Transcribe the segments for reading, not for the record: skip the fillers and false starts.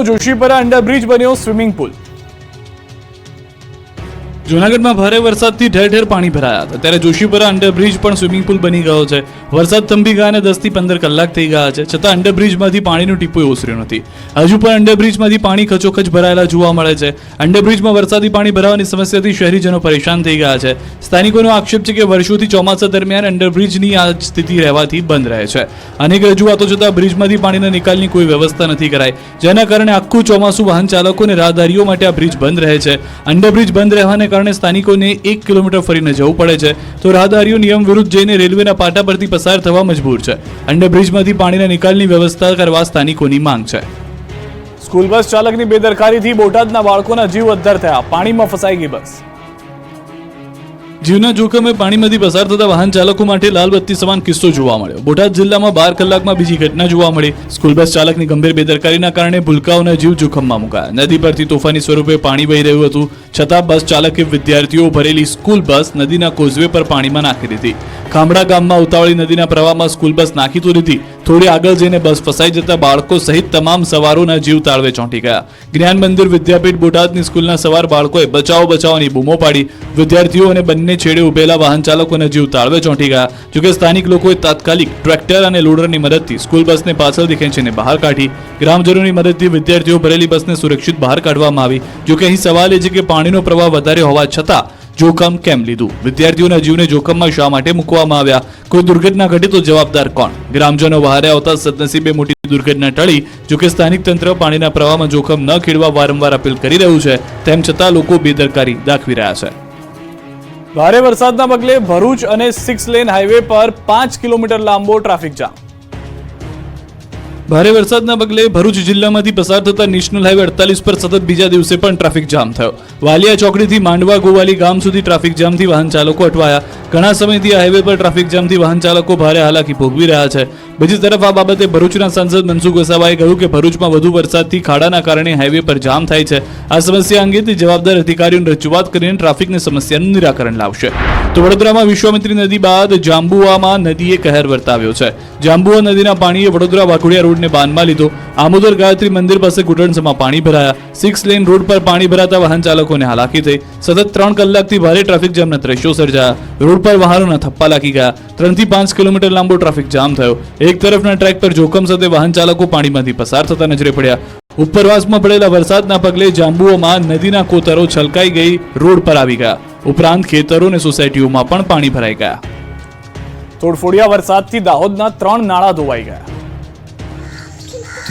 બન્યો જોશીપરા અંડરબ્રિજ બન્યો swimming pool. જૂનાગઢમાં ભારે વરસાદથી ઠેર ઠેર પાણી ભરાયા હતા, ત્યારે જોશીપરા અંડરબ્રિજ પણ સ્વિમિંગ પુલ બની ગયો છે। વરસાદ થંભી ગયા અને 10 થી 15 કલાક થઈ ગયા છે, છતાં અંડરબ્રિજમાંથી પાણીનું ટીપું ઓસર્યું નથી। હજુ પણ અંડરબ્રિજમાંથી પાણી ખચોખચ ભરાયેલા જોવા મળે છે। અંડરબ્રિજમાં વરસાદી પાણી ભરાવાની સમસ્યાથી શહેરીજનો પરેશાન થઈ ગયા છે। સ્થાનિકોનો આક્ષેપ છે કે વર્ષોથી ચોમાસા દરમિયાન અંડરબ્રિજની આ સ્થિતિ રહેવાથી બંધ રહે છે। અનેક રજૂઆતો છતાં બ્રિજમાંથી પાણીના નિકાલની કોઈ વ્યવસ્થા નથી કરાઈ, જેના કારણે આખું ચોમાસું વાહન ચાલકો અને રાહદારીઓ માટે આ બ્રિજ બંધ રહે છે। અંડરબ્રિજ બંધ રહેવાને કારણે સ્થાનિકોને 1 કિલોમીટર ફરીને જવું પડે છે, તો રાહદારીઓ નિયમ વિરુદ્ધ જઈને રેલવેના પાટા પરથી પસાર થવા મજબૂર છે। અંડરબ્રિજમાંથી પાણીના નિકાલની વ્યવસ્થા કરવા સ્થાનિકોની માંગ છે। સ્કૂલ બસ ચાલકની બેદરકારીથી બોટાદના બાળકોના જીવ અદ્ધર થયા, પાણીમાં ફસાઈ ગઈ બસ। જીવના જોખમે પાણીમાંથી પસાર થતા વાહન ચાલકો માટે લાલબત્તી સમાન કિસ્સો જોવા મળ્યો। બોટાદ જિલ્લામાં 12 કલાકમાં બીજી ઘટના જોવા મળી। સ્કૂલ બસ ચાલકની ગંભીર બેદરકારીના કારણે ભૂલકાઓના જીવ જોખમમાં મુકાયા। નદી પરથી તોફાની સ્વરૂપે પાણી વહી રહ્યું હતું, છતાં બસ ચાલકે વિદ્યાર્થીઓ ભરેલી સ્કૂલ બસ નદીના કોઝવે પર પાણીમાં નાખી દીધી। ખામડા ગામમાં ઉતાવળી નદીના પ્રવાહમાં સ્કૂલ બસ નાખી તો દીધી, થોડી આગળ જઈને બસ ફસાઈ જતા બાળકો સહિત તમામ સવારોના જીવ તાળવે ચોંટી ગયા। જ્ઞાન મંદિર વિદ્યાપીઠ બોટાદની સ્કૂલના સવાર બાળકોએ બચાવો બચાવોની બૂમો પાડી। વિદ્યાર્થીઓ અને બંને છેડે ઉભેલા વાહન ચાલકોના જીવ તાળવે ચોંટી ગયા। જોકે સ્થાનિક લોકોએ તાત્કાલિક ટ્રેક્ટર અને લોડરની મદદથી સ્કૂલ બસને પાછળથી ખેંચીને બહાર કાઢી। ગ્રામજનોની મદદથી વિદ્યાર્થીઓ ભરેલી બસને સુરક્ષિત બહાર કાઢવામાં આવી। જોકે અહીં સવાલ એ છે કે પાણીનો પ્રવાહ વધારે હોવા છતાં જોખમ કેમ લીધું? વિદ્યાર્થીઓના જીવને જોખમમાં શા માટે મૂકવામાં આવ્યા? કોઈ દુર્ઘટના ઘટે તો જવાબદાર કોણ? ગ્રામજનો બહાર આવતા સદનસીબે મોટી દુર્ઘટના ટળી। જોકે સ્થાનિક તંત્ર પાણીના પ્રવાહમાં જોખમ ન ખેડવા વારંવાર અપીલ કરી રહ્યું છે, તેમ છતાં લોકો બેદરકારી દાખવી રહ્યા છે। ભારે વરસાદના પગલે ભરૂચ અને 6 લેન હાઈવે પર 5 કિલોમીટર લાંબો ટ્રાફિક જામ। ભારે વરસાદના પગલે ભરૂચ જિલ્લામાંથી પસાર થતા નેશનલ હાઈવે 48 પર સતત બીજા દિવસે પણ ટ્રાફિક જામ થયો। વાલિયા ચોકડીથી માંડવા ગોવાલી ગામ સુધી ટ્રાફિક જામથી વાહન ચાલકો અટવાયા। ઘણા સમયથી આ હાઈવે પર ટ્રાફિક જામથી વાહન ચાલકો ભારે હાલાકી ભોગવી રહ્યા છે। બીજી તરફ આ બાબતે ભરૂચના સાંસદ મનસુખ વસાવાએ કહ્યું કે ભરૂચમાં વધુ વરસાદથી ખાડાના કારણે હાઈવે પર જામ થાય છે। આ સમસ્યા અંગેથી જવાબદાર અધિકારીઓને રજૂઆત કરીને ટ્રાફિકની સમસ્યાનું નિરાકરણ લાવશે। તો વડોદરામાં વિશ્વામિત્રી નદી બાદ જાંબુઆમાં નદીએ કહેર વર્તાવ્યો છે। જાંબુઆ નદીના પાણીએ વડોદરા વાઘોડિયા રોડને બાંધમાં લીધો। આમોદર ગાયત્રી મંદિર પાસે ઘૂંટણસમાં પાણી ભરાયા। 6 લેન રોડ પર પાણી ભરાતા વાહન ચાલકોને હાલાકી થઈ। સતત 3 કલાકથી ભારે ટ્રાફિક જામના દ્રશ્યો સર્જાયા। રોડ પર વાહનોના થપ્પા લાગી ગયા। 3 થી 5 કિલોમીટર લાંબો ટ્રાફિક જામ થયો। એક તરફના ટ્રેક પર જોખમ સાથે વાહન ચાલકો પાણીમાંથી પસાર થતા નજરે પડ્યા। ઉપરવાસમાં પડેલા વરસાદના પગલે જાંબુઓમાં નદીના કોતરો છલકાઈ ગઈ રોડ પર આવી ગયા। ઉપરાંત ખેતરો અને સોસાયટીઓમાં પણ પાણી ભરાઈ ગયા। તોડફોડિયા વરસાદથી દાહોદના 3 નાળા ધોવાઈ ગયા।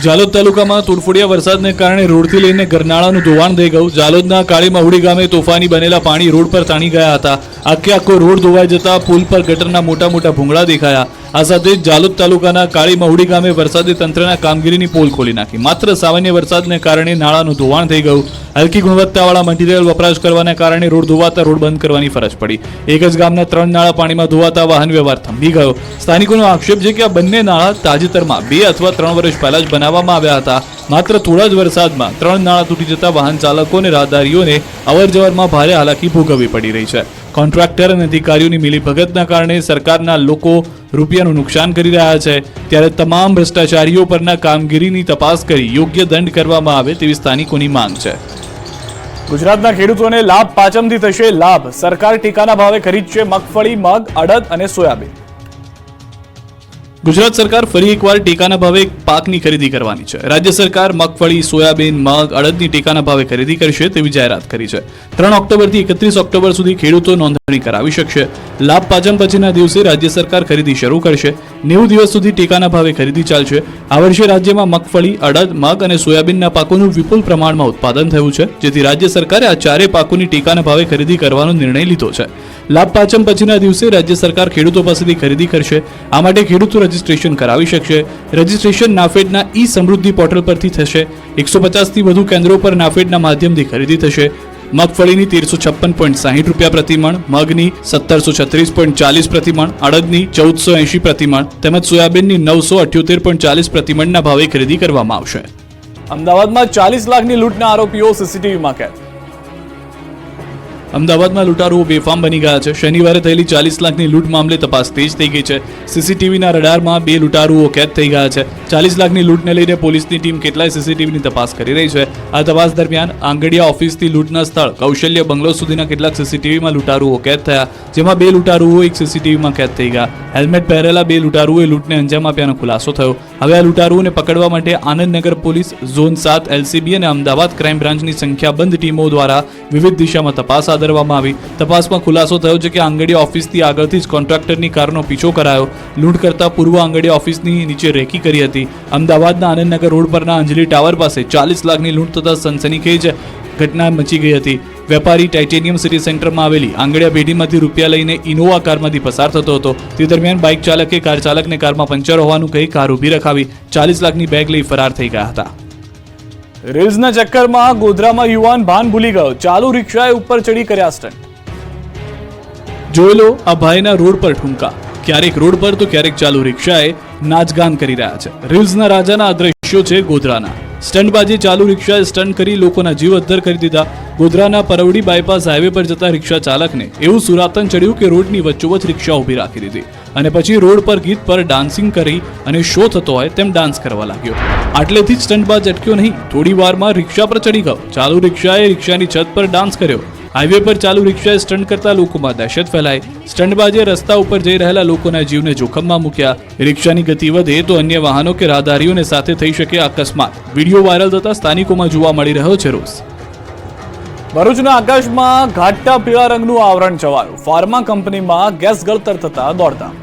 જાલોદ તાલુકામાં તોડફોડિયા વરસાદને કારણે રોડથી લઈને ગરનાળાનું ધોવાણ થઈ ગયું। જાલોદના કાળી મહુડી ગામે તોફાની બનેલા પાણી રોડ પર તાણી ગયા હતા। આખો રોડ ધોવાઈ જતા પુલ પર ગટરના મોટા મોટા ભૂંગળા દેખાયા। આ સાથે જાલોદ તાલુકાના કાળી મહુડી ગામે વરસાદી તંત્રના કામગીરીની પોલ ખોલી નાખી। માત્ર સામાન્ય વરસાદને કારણે નાળાનું ધોવાણ થઈ ગયું। હલકી ગુણવત્તાવાળા મટીરીયલ વપરાશ કરવાને કારણે રોડ ધોવાતા રોડ બંધ કરવાની ફરજ પડી। એક જ ગામના 3 નાળા પાણીમાં ધોવાતા વાહન વ્યવહાર થંભી ગયો। સ્થાનિકોનો આક્ષેપ છે કે આ બંને નાળા તાજેતરમાં 2 અથવા 3 વર્ષ પહેલા જ બનાવવામાં આવ્યા હતા। માત્ર થોડા જ વરસાદમાં 3 નાળા તૂટી જતા વાહન ચાલકો અને રાહદારીઓને અવરજવરમાં ભારે હાલાકી ભોગવવી પડી રહી છે। કોન્ટ્રાક્ટર અને અધિકારીઓની મિલીભગતના કારણે સરકારના લોકો રૂપિયાનું નુકસાન કરી રહ્યા છે, ત્યારે તમામ ભ્રષ્ટાચારીઓ પરના કામગીરીની તપાસ કરી યોગ્ય દંડ કરવામાં આવે તેવી સ્થાનિકોની માંગ છે। ગુજરાતના ખેડૂતોને લાભ પાંચમથી થશે લાભ। સરકાર ટેકાના ભાવે ખરીદશે મગફળી, મગ, અડદ અને સોયાબીન। ગુજરાત સરકાર ફરી એકવાર ટેકાના ભાવે પાકની ખરીદી કરવાની છે। રાજ્ય સરકાર મગફળી, સોયાબીન, મગ, અડદની ટેકાના ભાવે ખરીદી કરશે તેવી જાહેરાત કરી છે। 3 ઓક્ટોબરથી 31 ઓક્ટોબર સુધી ખેડૂતો નોંધણી કરાવી શકશે। લાભ પાંચમ પછીના દિવસે રાજ્ય સરકાર ખરીદી શરૂ કરશે। 90 દિવસ સુધી ટેકાના ભાવે ખરીદી ચાલશે। આ વર્ષે રાજ્યમાં મગફળી, અડદ, મગ અને સોયાબીનના પાકોનું વિપુલ પ્રમાણમાં ઉત્પાદન થયું છે, જેથી રાજ્ય સરકારે આ 4 પાકોની ટેકાના ભાવે ખરીદી કરવાનો નિર્ણય લીધો છે। લાભ પાંચમ પછીના દિવસે રાજ્ય સરકાર ખેડૂતો પાસેથી ખરીદી કરશે। આ માટે ખેડૂતો રજીસ્ટ્રેશન કરાવી શકશે। રજીસ્ટ્રેશન નાફેડના ઈ સમૃદ્ધિ પોર્ટલ પરથી થશે। 150 થી વધુ કેન્દ્રો પર નાફેડના માધ્યમથી ખરીદી થશે। મગફળીની 1356.60 રૂપિયા પ્રતિમણ, મગની 1736.40 પ્રતિમણ, અડદની 1480 પ્રતિમણ તેમજ સોયાબીનની 978.40 પ્રતિમણના ભાવે ખરીદી કરવામાં આવશે। અમદાવાદમાં 40 લાખની લૂંટના આરોપીઓ સીસીટીવીમાં કેદ। અમદાવાદમાં લૂંટારુઓ બેફામ બની ગયા છે. શનિવારે થયેલી 40 લાખની લૂંટ મામલે તપાસ તેજ થઈ ગઈ છે. સીસીટીવીના રડારમાં 2 લૂંટારુઓ કેદ થઈ ગયા છે. 40 લાખની લૂંટને લઈને પોલીસની ટીમ કેટલાય સીસીટીવીની તપાસ કરી રહી છે. આ તપાસ દરમિયાન આંગડિયા ઓફિસથી લૂંટના સ્થળ કૌશલ્ય બંગલો સુધીના કેટલાક સીસીટીવીમાં લૂંટારુઓ કેદ થયા, જેમાં 2 લૂંટારુઓ એક સીસીટીવીમાં કેદ થઈ ગયા. હેલ્મેટ પહેરેલા 2 લૂંટારુઓએ લૂંટને અંજામ આપ્યાનો ખુલાસો થયો. હવે આ લૂંટારુઓને પકડવા માટે આનંદનગર પોલીસ, ઝોન 7 એલસીબી અને અમદાવાદ ક્રાઇમ બ્રાન્ચની સંખ્યાબંધ ટીમો દ્વારા વિવિધ દિશામાં તપાસ હાથ ધરવામાં આવી. તપાસમાં ખુલાસો થયો છે કે આંગડિયા ઓફિસથી આગળથી જ કોન્ટ્રાક્ટરની કારનો પીછો કરાયો. લૂંટ કરતા પૂર્વ આંગડિયા ઓફિસની નીચે રેકી કરી હતી. અમદાવાદના આનંદનગર રોડ પરના અંજલિ ટાવર પાસે 40 લાખની લૂંટ થતા સનસનીખેજ ઘટના મચી ગઈ હતી. વેપારી ટાઇટેનિયમ સિટી સેન્ટરમાં આવેલી આંગડિયા પેઢીમાંથી રૂપિયા લઈને ઇનોવા કારમાંથી પસાર થતો હતો. તે દરમિયાન બાઇક ચાલકે કાર ચાલકને કારમાં પંચર હોવાનું કહી કાર ઊભી રખાવી 40 લાખની બેગ લઈ ફરાર થઈ ગયા હતા. રીલ્સના ચક્કરમાં ગોધરામાં યુવાન ભાન ભૂલી ગયો, ચાલુ રિક્ષાએ ઉપર ચડી કર્યા સ્ટન્ટ. જોઈ લો આ ભાઈના રોડ પર ઠુમકા, ક્યારેક રોડ પર તો ક્યારેક ચાલુ રિક્ષાએ નાચગાન કરી રહ્યા છે. રીલ્સના રાજાના આ દ્રશ્યો છે ગોધરાના. સ્ટન્ટબાજી ચાલુ રિક્ષાએ સ્ટન્ટ કરી લોકોના જીવ અદ્ધર કરી દીધા. ગોધરાના પરવડી બાયપાસ હાઈવે પર જતા રિક્ષા ચાલકને એવું સુરાતન ચડ્યું કે રોડની વચ્ચોવચ રિક્ષા ઊભી રાખી દીધી અને પછી રોડ પર ગીત પર ડાન્સિંગ કરી અને શો થતો હોય તેમ ડાન્સ કરવા લાગ્યો. આટલેથી જ સ્ટન્ટબાજ અટક્યો નહીં, થોડી વારમાં રિક્ષા પર ચડી ગયો. ચાલુ રિક્ષાએ રિક્ષાની છત પર ડાન્સ કર્યો. હાઈવે પર ચાલુ રિક્ષાએ સ્ટન્ટ કરતા લોકોમાં દહેશત ફેલાઈ. સ્ટન્ટબાજે રસ્તા ઉપર જઈ રહેલા લોકોના જીવને જોખમમાં મૂક્યા. રિક્ષાની ગતિ વધે તો અન્ય વાહનો કે રાહદારીઓને સાથે થઈ શકે અકસ્માત. વિડીયો વાયરલ થતા સ્થાનિકોમાં જોવા મળી રહ્યો છે રોષ. ભરૂચના આકાશમાં ઘાટા પીળા રંગનું આવરણ છવાયું. ફાર્મા કંપનીમાં ગેસ ગળતર થતા દોડધામ.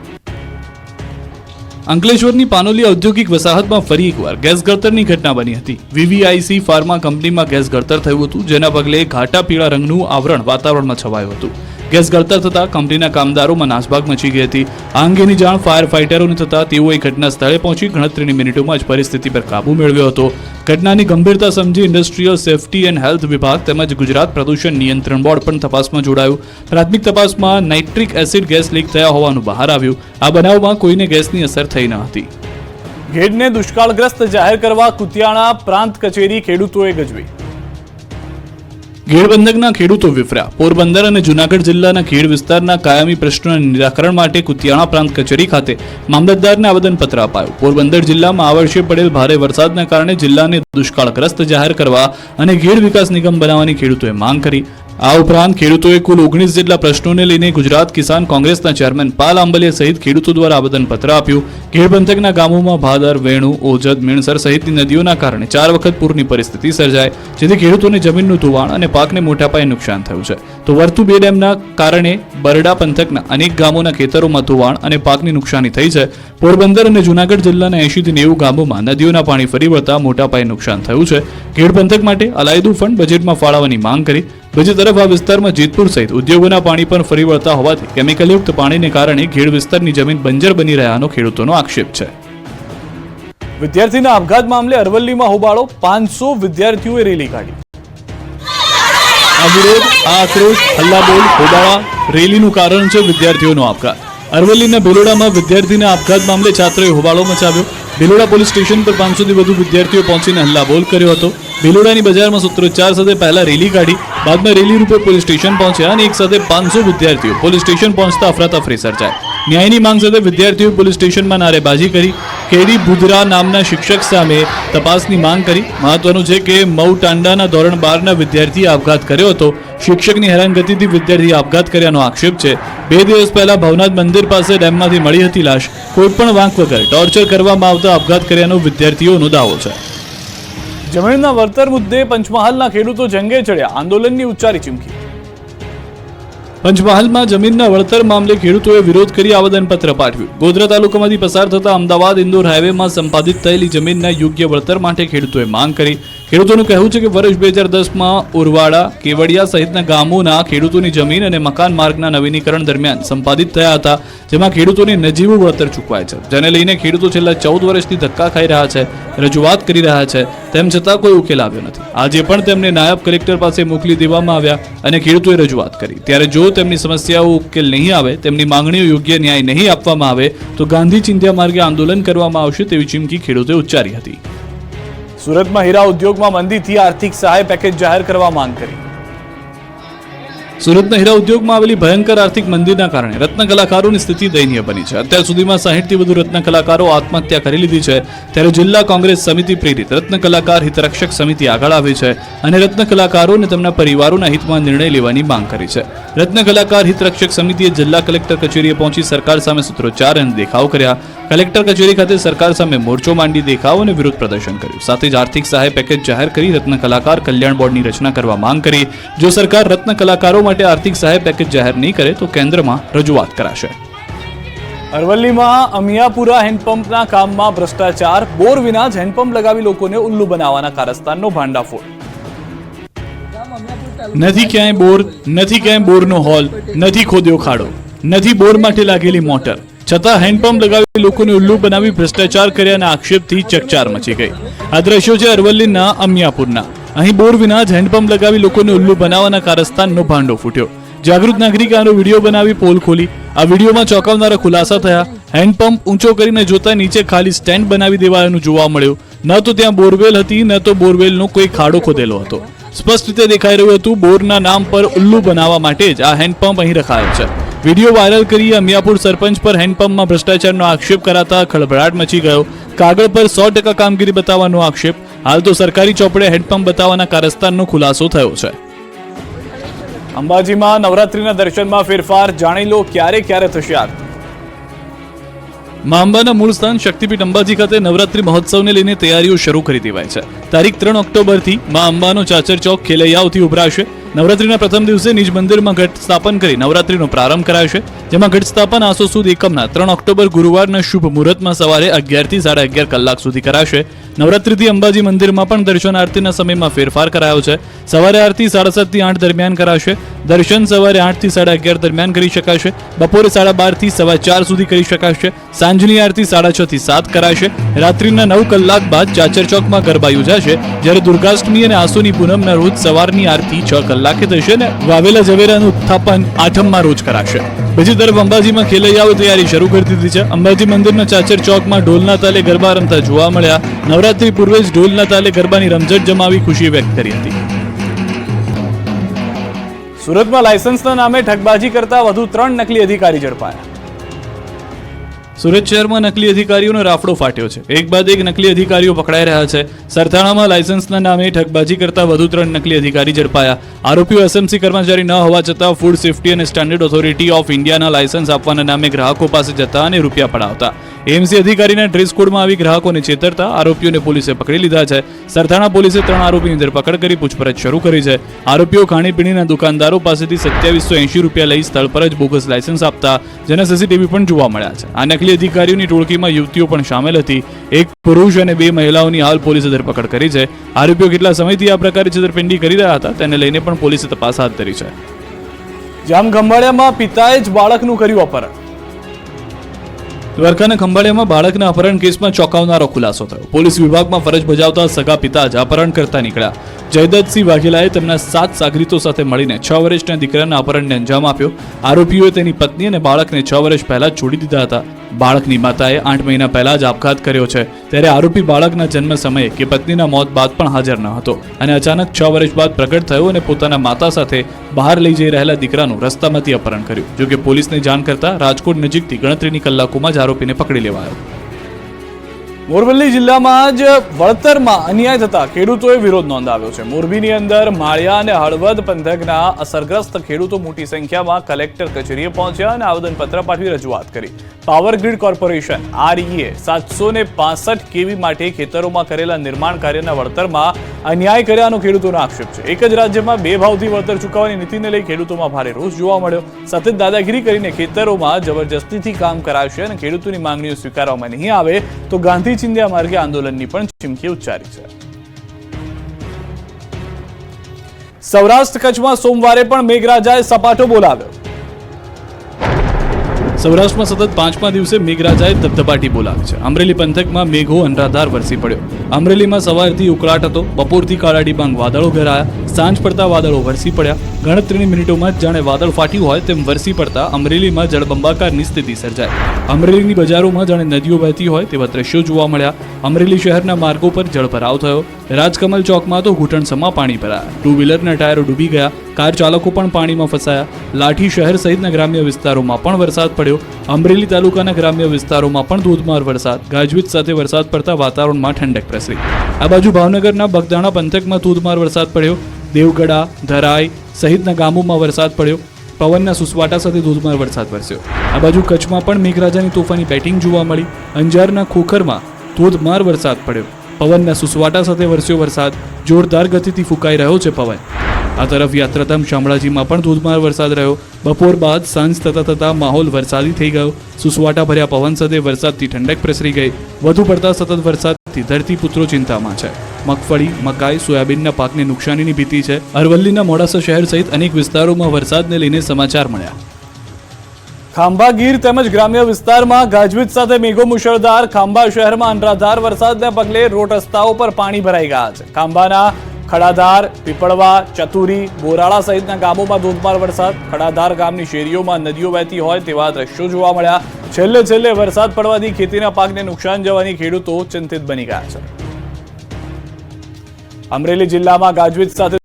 અંકલેશ્વરની પાનોલી ઔદ્યોગિક વસાહતમાં ફરી એકવાર ગેસ ગળતરની ઘટના બની હતી. વીવીઆઈસી ફાર્મા કંપનીમાં ગેસ ગળતર થયું હતું, જેના પગલે ઘાટા પીળા રંગનું આવરણ વાતાવરણમાં છવાયું હતું. ગેસ ગળતર થતા કંપનીના કામદારોમાં નાસભાગ મચી ગઈ હતી. આ અંગેની જાણ ફાયર ફાઇટરોને થતા તેઓએ ઘટના સ્થળે પહોંચી ગણતરીની મિનિટોમાં જ પરિસ્થિતિ પર કાબુ મેળવ્યો હતો. ઘટનાની ગંભીરતા સમજી ઇન્ડસ્ટ્રીયલ સેફટી એન્ડ હેલ્થ વિભાગ તેમજ ગુજરાત પ્રદૂષણ નિયંત્રણ બોર્ડ પણ તપાસમાં જોડાયું. પ્રાથમિક તપાસમાં નાઇટ્રિક એસિડ ગેસ લીક થયા હોવાનું બહાર આવ્યું. આ બનાવમાં કોઈને ગેસની અસર થઈ ન હતી. ઘેડને દુષ્કાળગ્રસ્ત જાહેર કરવા કુતિયાણા પ્રાંત કચેરી ખેડૂતોએ ગજવી. ઘેડ પંથકના ખેડૂતો વિફર્યા. પોરબંદર અને જૂનાગઢ જિલ્લાના ખેડ વિસ્તારના કાયમી પ્રશ્નોના નિરાકરણ માટે કુતિયાણા પ્રાંત કચેરી ખાતે મામલતદારને આવેદનપત્ર અપાયું. પોરબંદર જિલ્લામાં આ વર્ષે પડેલ ભારે વરસાદના કારણે જિલ્લાને દુષ્કાળગ્રસ્ત જાહેર કરવા અને ઘેડ વિકાસ નિગમ બનાવવાની ખેડૂતોએ માંગ કરી. આ ઉપરાંત ખેડૂતોએ કુલ 19 જેટલા પ્રશ્નોને લઈને ગુજરાત કિસાન કોંગ્રેસના ચેરમેન પાલ આંબલિયા સહિત ખેડૂતો દ્વારા આવેદનપત્ર આપ્યું. ઘેડ પંથકના ગામોમાં ભાદર, વેણુ, ઓજદ, મીણસર સહિતની નદીઓના કારણે 4 વખત પૂરની પરિસ્થિતિ સર્જાય, જેથી ખેડૂતોને જમીનનું ધોવાણ અને પાકને મોટા પાયે નુકસાન થયું છે. તો વર્તુ 2 ડેમના કારણે બરડા પંથકના અનેક ગામોના ખેતરોમાં ધોવાણ અને પાકની નુકસાની થઈ છે. પોરબંદર અને જૂનાગઢ જિલ્લાના 80 થી 90 ગામોમાં નદીઓના પાણી ફરી વળતા મોટા પાયે નુકસાન થયું છે. ઘેડ પંથક માટે અલાયદું ફંડ બજેટમાં ફાળવવાની માંગ કરી. બીજી તરફ આ વિસ્તારમાં જેતપુર સહિત ઉદ્યોગોના પાણી પણ ફરી વળતા હોવાથી કેમિકલયુક્ત પાણીને કારણે ઘેડ વિસ્તારની જમીન બંજર બની રહ્યાનો ખેડૂતોનો આક્ષેપ છે. વિદ્યાર્થીના આપઘાત મામલે અરવલ્લીમાં હોબાળો, 500 વિદ્યાર્થીઓએ રેલી કાઢી. આ વિરોધ, આ આક્રોશ, હલ્લાબોલ, હોબાળા, રેલીનું કારણ છે વિદ્યાર્થીઓનો આપઘાત. અરવલ્લીના ભિલોડામાં વિદ્યાર્થીના આપઘાત મામલે છાત્રોએ હોબાળો મચાવ્યો. ભિલોડા પોલીસ સ્ટેશન પર 500 થી વધુ વિદ્યાર્થીઓ પહોંચીને હલ્લાબોલ કર્યો હતો. ભિલોડાની બજારમાં સૂત્રોચ્ચાર સાથે પહેલા રેલી કાઢી, બાદમાં રેલી રૂપે પોલીસ સ્ટેશન પહોંચ્યા અને એક સાથે 500 વિદ્યાર્થીઓ પોલીસ સ્ટેશન પહોંચતા અફરાતફરી સર્જાઈ. ન્યાયની માંગ સાથે વિદ્યાર્થીઓએ પોલીસ સ્ટેશનમાં નારેબાજી કરી. કેડી ભુદરા નામના શિક્ષક સામે તપાસની માંગ કરી. મહત્વનું છે કે મઉ ટાંડાના ધોરણ 12ના વિદ્યાર્થીએ આપઘાત કર્યો હતો. શિક્ષકની હેરાનગતિથી વિદ્યાર્થીએ આપઘાત કર્યાનો આક્ષેપ છે. 2 દિવસ પહેલા ભવનાથ મંદિર પાસે ડેમમાંથી મળી હતી લાશ. કોઈ પણ વાંક વગર ટોર્ચર કરવામાં આવતા આપઘાત કર્યાનો વિદ્યાર્થીઓનો દાવો છે. જમીનના વળતર મુદ્દે પંચમહાલના ખેડૂતો જંગે ચડ્યા, આંદોલનની ઉચ્ચારી ચીમકી. પંચમહાલમાં જમીનના વળતર મામલે ખેડૂતોએ વિરોધ કરી આવેદનપત્ર પાઠવ્યું. ગોધરા તાલુકામાંથી પસાર થતા અમદાવાદ ઇન્દોર હાઈવેમાં સંપાદિત થયેલી જમીનના યોગ્ય વળતર માટે ખેડૂતોએ માંગ કરી. ખેડૂતોનું કહેવું છે કે વર્ષ 2010માં ઉરવાડા, કેવડિયા સહિતના ગામોના ખેડૂતોની જમીન અને મકાન માર્ગના નવીનીકરણ દરમિયાન સંપાદિત થયા હતા, જેમાં ખેડૂતોને નજીવું વળતર ચૂકવાય છે, જેને લઈને ખેડૂતો છેલ્લા 14 વર્ષથી ધક્કા ખાઈ રહ્યા છે, રજૂઆત કરી રહ્યા છે, તેમ છતાં કોઈ ઉકેલ આવ્યો નથી. આજે પણ તેમને નાયબ કલેક્ટર પાસે મોકલી દેવામાં આવ્યા અને ખેડૂતોએ રજૂઆત કરી. ત્યારે જો તેમની સમસ્યાઓ ઉકેલ નહીં આવે, તેમની માંગણીઓ યોગ્ય ન્યાય નહીં આપવામાં આવે તો ગાંધી ચિંધ્યા માર્ગે આંદોલન કરવામાં આવશે તેવી ચીમકી ખેડૂતોએ ઉચ્ચારી હતી. સુરતમાં હીરા ઉદ્યોગમાં મંદીથી આર્થિક સહાય પેકેજ જાહેર કરવા માંગ કરી. સુરતના હીરા ઉદ્યોગમાં આવેલી ભયંકર આર્થિક મંદીના કારણે રત્ન કલાકારોની સ્થિતિ દયનીય બની છે. અત્યાર સુધીમાં 60થી વધુ રત્ન કલાકારો આત્મહત્યા કરી લીધી છે. ત્યારે જિલ્લા કોંગ્રેસ સમિતિ પ્રેરિત રત્ન કલાકાર હિતરક્ષક સમિતિ આગળ આવી છે અને રત્ન કલાકારો અને તેમના પરિવારોના હિતમાં નિર્ણય લેવાની માંગ કરી છે. રત્ન કલાકાર હિતરક્ષક સમિતિએ જિલ્લા કલેક્ટર કચેરીએ પહોંચી સરકાર સામે સૂત્રોચ્ચાર અને દેખાવ કર્યા. કલેક્ટર કચેરી ખાતે સરકાર સામે મોરચો માંડી દેખાવ અને વિરોધ પ્રદર્શન કર્યું. સાથે જ આર્થિક સહાય પેકેજ જાહેર કરી રત્ન કલાકાર કલ્યાણ બોર્ડની રચના કરવા માંગ કરી. જો સરકાર રત્ન કલાકારો માટે આર્થિક સહાય પેકેજ જાહેર નહીં કરે તો કેન્દ્રમાં રજૂઆત કરાશે. અરવલ્લીમાં અમિયાપુરા હેન્ડપંપના કામમાં ભ્રષ્ટાચાર, બોર વિના જ હેન્ડપંપ લગાવી લોકોને ઉલ્લુ બનાવવાના કારસ્તાનનો ભાંડાફોડ. નથી ક્યાંય બોર, નથી ક્યાંય બોરનો હોલ, નથી ખોદ્યો ખાડો, નથી બોર માટે લાગેલી મોટર, છતાં હેન્ડપંપ લગાવી લોકોને ઉલ્લુ બનાવી ભ્રષ્ટાચાર કર્યાના આક્ષેપથી ચકચાર મચી ગઈ. આ દ્રશ્યો છે અરવલ્લીના અમિયાપુરના. અહીં બોર વિના જ હેન્ડપંપ લગાવી લોકોને ઉલ્લુ બનાવવાના કારસ્તાનનો ભાંડો ફૂટ્યો. જાગૃત નાગરિકે આનો વિડીયો બનાવી પોલ ખોલી. આ વિડીયોમાં ચોંકાવનારા ખુલાસા થયા. હેન્ડપંપ ઊંચો કરીને જોતા નીચે ખાલી સ્ટેન્ડ બનાવી દેવાયાનું જોવા મળ્યું. ન તો ત્યાં બોરવેલ હતી, ન તો બોરવેલનો કોઈ ખાડો ખોદેલો હતો. સ્પષ્ટ રીતે દેખાઈ રહ્યું હતું બોરના નામ પર ઉલ્લુ બનાવવા માટે જ આ હેન્ડપંપ અહીં રખાયો છે. વિડીયો વાયરલ કરી અમિયાપુર સરપંચ પર હેન્ડપંપમાં ભ્રષ્ટાચારનો આક્ષેપ કરાતા ખળભળાટ મચી ગયો. કાગળ પર 100% કામગીરી બતાવવાનો આક્ષેપ. હાલ તો સરકારી ચોપડે હેન્ડપંપ બતાવવાના કારસ્તાનનો ખુલાસો થયો છે. અંબાજીમાં નવરાત્રીના દર્શનમાં ફેરફાર, જાણી લો ક્યારે ક્યારે થશે આરતી. મા અંબાના મૂળ સ્થાન શક્તિપીઠ અંબાજી ખાતે નવરાત્રી મહોત્સવને લઈને તૈયારીઓ શરૂ કરી દેવાય છે. તારીખ 3 ઓક્ટોબરથી મા અંબાનો ચાચર ચોક ખેલૈયાઓથી ઉભરાશે. નવરાત્રીના પ્રથમ દિવસે નિજ મંદિરમાં ઘટ સ્થાપન કરી નવરાત્રીનો પ્રારંભ કરાશે. જેમાં ઘટ સ્થાપન આસો સુદ એકમના 3 ઓક્ટોબર ગુરુવારના શુભ મુહૂર્તમાં સવારે 11 થી 11:30 કલાક સુધી કરાશે. નવરાત્રીથી અંબાજી મંદિરમાં પણ દર્શન આરતીના સમયમાં ફેરફાર કરાયો છે. સવારે આરતી 7:30 થી 8 દરમિયાન કરાશે. દર્શન સવારે 8 થી 11:30 દરમિયાન કરી શકાશે. બપોરે 12:30 થી 4:15 સુધી કરી શકાશે. સાંજની આરતી 6:30 થી 7 કરાશે. રાત્રિના 9 કલાક બાદ ચાચર ચોકમાં ગરબા યોજાશે. જ્યારે દુર્ગાષ્ટમી અને આસોની પૂનમના રોજ સવારની આરતી 6 કલાકે થશે ને વાવેલા ઝવેરાનું ઉત્થાપન આઠમમાં રોજ કરાશે. બીજી તરફ અંબાજીમાં ખેલૈયાઓ તૈયારી શરૂ કરી દીધી છે. અંબાજી મંદિરના ચાચર ચોકમાં ઢોલના તાલે ગરબા રમતા જોવા મળ્યા. નવરાત્રી પૂર્વે જ ઢોલના તાલે ગરબાની રમઝટ જમાવી ખુશી વ્યક્ત કરી હતી. સુરતમાં લાયસન્સના નામે ઠગબાજી કરતા વધુ 3 નકલી અધિકારી ઝડપાયા. સુરત શહેરમાં નકલી અધિકારીઓનો રાફડો ફાટ્યો છે. એક બાદ એક નકલી અધિકારીઓ પકડાઈ રહ્યા છે. સરથાણામાં લાયસન્સના નામે ઠગબાજી કરતા વધુ 3 નકલી અધિકારી ઝડપાયા. આરોપીઓ એસએમસી કર્મચારી ન હોવા છતાં ફૂડ સેફ્ટી અને સ્ટાન્ડર્ડ ઓથોરિટી ઓફ ઇન્ડિયાના લાયસન્સ આપવાના નામે ગ્રાહકો પાસે જતા અને રૂપિયા પડાવતા. એએમસી અધિકારીના ડ્રેસ કોડમાં આવી ગ્રાહકોને છેતરતા આરોપીઓને પોલીસે પકડી લીધા છે. સરથાણા પોલીસે 3 આરોપીની ધરપકડ કરી પૂછપરછ શરૂ કરી છે. આરોપીઓ ખાણીપીણીના દુકાનદારો પાસેથી 2780 રૂપિયા લઈ સ્થળ પર જ બોગસ લાયસન્સ આપતા, જેના સીસીટીવી પણ જોવા મળ્યા છે. આ નકલી અધિકારીઓની ટોળકીમાં યુવતીઓ પણ સામેલ હતી. એક પુરુષ અને 2 મહિલાઓની હાલ પોલીસે ધરપકડ કરી છે. આરોપીઓ કેટલા સમયથી આ પ્રકારે છેતરપિંડી કરી રહ્યા હતા તેને લઈને પણ પોલીસે તપાસ હાથ ધરી છે. જામખંભાળિયામાં પિતાએ જ બાળકનું કર્યું અપહરણ. દ્વારકાના ખંભાળિયામાં બાળકના અપહરણ કેસમાં ચોંકાવનારો ખુલાસો થયો. પોલીસ વિભાગમાં ફરજ બજાવતા સગા પિતા જ અપહરણ કરતા નીકળ્યા. જયદત્તસિંહ વાઘેલાએ તેમના 7 સાગરીતો સાથે મળીને 6 વર્ષના દીકરાના અપહરણને અંજામ આપ્યો. આરોપીઓએ તેની પત્ની અને બાળકને 6 વર્ષ પહેલા જ છોડી દીધા હતા. બાળકની માતાએ 8 મહિના પહેલા જ આપઘાત કર્યો છે. ત્યારે આરોપી બાળકના જન્મ સમયે કે પત્નીના મોત બાદ પણ હાજર ન હતો અને અચાનક 6 વર્ષ બાદ પ્રગટ થયો અને પોતાના માતા સાથે બહાર લઈ જઈ રહેલા દીકરાનું રસ્તામાંથી અપહરણ કર્યું. જોકે પોલીસને જાણ કરતા રાજકોટ નજીકથી ગણતરીની કલાકોમાં જ આરોપીને પકડી લેવાયો. મોરબી જિલ્લામાં જ વળતરમાં અન્યાય થતા ખેડૂતોએ વિરોધ નોંધાવ્યો છે. મોરબીની અંદર માળિયા અને હળવદ પંથકના અસરગ્રસ્ત ખેડૂતો મોટી સંખ્યામાં કલેક્ટર કચેરીએ પહોંચ્યા અને આવેદનપત્ર પાઠવી રજૂઆત કરી. Power grid corporation REA 765 kV માટે ખેતરોમાં કરેલા નિર્માણ કાર્યના વળતરમાં અન્યાય કર્યાનો ખેડૂતોનો આક્ષેપ છે. એક જ રાજ્યમાં 2 ભાવથી વળતર ચૂકવવાની નીતિને લઈ ખેડૂતોમાં ભારે રોષ જોવા મળ્યો. સાથે દાદાગીરી કરીને ખેતરોમાં જબરજસ્તીથી કામ કરાશે અને ખેડૂતોની માંગણીઓ સ્વીકારવામાં નહીં આવે તો ગાંધી ચિંધ્યા માર્ગે આંદોલનની પણ ચીમકી ઉચ્ચારી છે. સૌરાષ્ટ્ર કચ્છમાં સોમવારે પણ મેઘરાજાએ સપાટો બોલાવ્યો. સૌરાષ્ટ્રમાં સતત 5મા દિવસે મેઘરાજાએ ધબધબાટી બોલાવી છે. અમરેલી પંથકમાં મેઘો અનરાધાર વરસી પડ્યો. અમરેલીમાં સવારથી ઉકળાટ હતો, બપોરથી કાળા ડિબાંગ વાદળો ઘેરાયા, સાંજ પડતા વાદળો વરસી પડ્યા. ગણતરીની મિનિટોમાં જ જાણે વાદળ ફાટ્યું હોય તેમ વરસી પડતા અમરેલીમાં જળબંબાકારની સ્થિતિ સર્જાઈ. અમરેલીની બજારોમાં જાણે નદીઓ વહેતી હોય તેવા દ્રશ્યો જોવા મળ્યા. અમરેલી શહેરના માર્ગો પર જળભરાવ થયો. રાજકમલ ચોકમાં તો ઘૂંટણસમા પાણી ભરાયા. ટુ વ્હીલરના ટાયરો ડૂબી ગયા. કાર ચાલકો પણ પાણીમાં ફસાયા. લાઠી શહેર સહિતના ગ્રામ્ય વિસ્તારોમાં પણ વરસાદ પડ્યો. અમરેલી તાલુકાના ગ્રામ્ય વિસ્તારોમાં પણ ધોધમાર વરસાદ, ગાજવીજ સાથે વરસાદ પડતા વાતાવરણમાં ઠંડક પ્રસરી. આ બાજુ ભાવનગરના બગદાણા પંથકમાં ધોધમાર વરસાદ પડ્યો. દેવગડા, ધરાઈ સહિતના ગામોમાં વરસાદ પડ્યો. પવનના સુસવાટા સાથે ધોધમાર વરસાદ વરસ્યો. આ બાજુ કચ્છમાં પણ મેઘરાજાની તોફાની બેટિંગ જોવા મળી. અંજારના ખોખરમાં ધોધમાર વરસાદ પડ્યો. પવનના સુસવાટા સાથે વરસ્યો વરસાદ. જોરદાર ગતિથી ફૂંકાઈ રહ્યો છે પવન. આ તરફ યાત્રાધામ શામળાજીમાં પણ ધોધમાર વરસાદ રહ્યો. બપોર બાદ સાંજ થતા માહોલ વરસાદી થઈ ગયો. સુસવાટા ભર્યા પવન સાથે વરસાદથી ઠંડક પ્રસરી ગઈ. વધુ પડતા સતત વરસાદથી ધરતીપુત્રો ચિંતામાં છે. મગફળી, મકાઈ, સોયાબીનના પાકને નુકસાનીની ભીતિ છે. અરવલ્લીના મોડાસા શહેર સહિત અનેક વિસ્તારોમાં વરસાદને લઈને સમાચાર મળ્યા. ખાંભા, ગીર તેમજ ગ્રામ્ય વિસ્તારમાં ગાજવીજ સાથે મેઘો મુશળધાર. ખાંભા શહેરમાં અનરાધાર વરસાદને પગલે રોડ રસ્તાઓ પર પાણી ભરાઈ ગયા છે. ખાંભાના ખડાધાર, પીપળવા, ચતુરી, બોરાળા સહિતના ગામોમાં ધોધમાર વરસાદ. ખડાધાર ગામની શેરીઓમાં નદીઓ વહેતી હોય તેવા દ્રશ્યો જોવા મળ્યા. છેલ્લે વરસાદ પડવાથી ખેતીના પાકને નુકસાન જવાની ખેડૂતો ચિંતિત બની ગયા છે. અમરેલી જિલ્લામાં ગાજવીજ સાથે